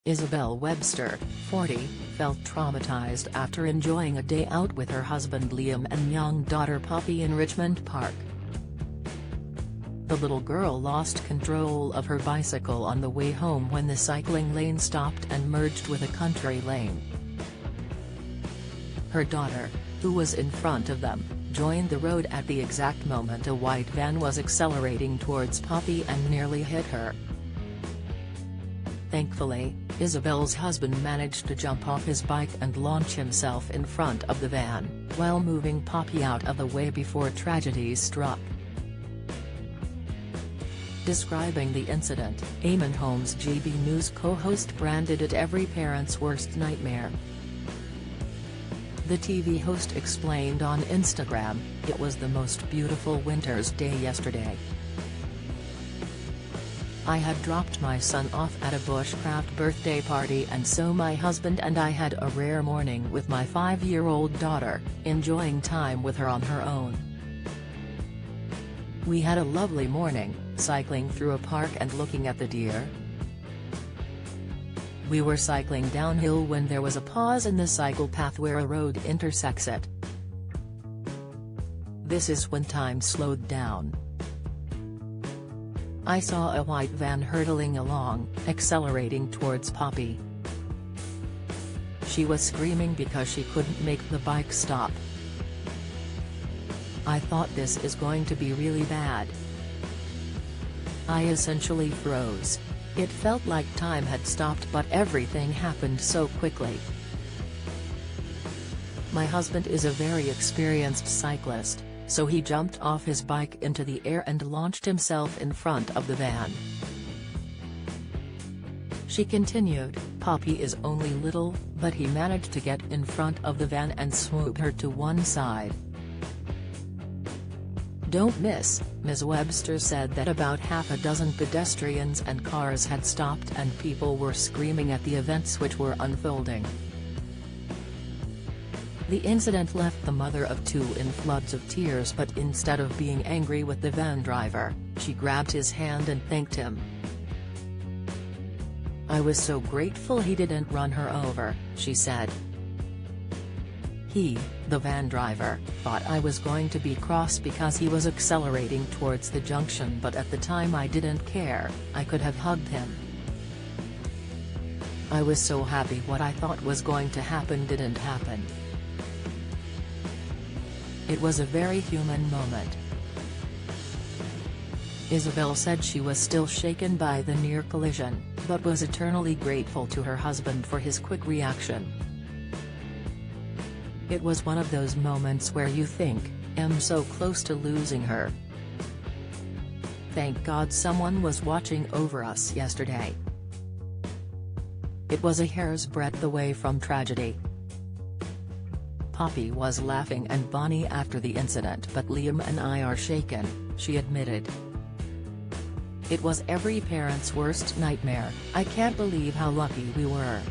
Isabel Webster, 40, felt traumatized after enjoying a day out with her husband Liam and young daughter Poppy in Richmond Park. The little girl lost control of her bicycle on the way home when the cycling lane stopped and merged with a country lane. Her daughter, who was in front of them, joined the road at the exact moment a white van was accelerating towards Poppy and nearly hit her. Thankfully, Isabel's husband managed to jump off his bike and launch himself in front of the van, while moving Poppy out of the way before tragedy struck. Describing the incident, Eamon Holmes' GB News co-host branded it every parent's worst nightmare. The TV host explained on Instagram, "It was the most beautiful winter's day yesterday. I had dropped my son off at a bushcraft birthday party and so my husband and I had a rare morning with my 5-year-old daughter, enjoying time with her on her own. We had a lovely morning, cycling through a park and looking at the deer. We were cycling downhill when there was a pause in the cycle path where a road intersects it. This is when time slowed down. I saw a white van hurtling along, accelerating towards Poppy. She was screaming because she couldn't make the bike stop. I thought this is going to be really bad. I essentially froze. It felt like time had stopped but everything happened so quickly. My husband is a very experienced cyclist, so he jumped off his bike into the air and launched himself in front of the van." She continued, "Poppy is only little, but he managed to get in front of the van and swoop her to one side." "Don't miss," Ms. Webster said that about half a dozen pedestrians and cars had stopped and people were screaming at the events which were unfolding. The incident left the mother of two in floods of tears, but instead of being angry with the van driver, she grabbed his hand and thanked him. "I was so grateful he didn't run her over," she said. "He, the van driver, thought I was going to be cross because he was accelerating towards the junction, but at the time I didn't care. I could have hugged him. I was so happy what I thought was going to happen didn't happen. It was a very human moment." Isabel said she was still shaken by the near collision, but was eternally grateful to her husband for his quick reaction. "It was one of those moments where you think, I'm so close to losing her. Thank God someone was watching over us yesterday. It was a hair's breadth away from tragedy." "Poppy was laughing and Bonnie after the incident, but Liam and I are shaken," she admitted. "It was every parent's worst nightmare. I can't believe how lucky we were.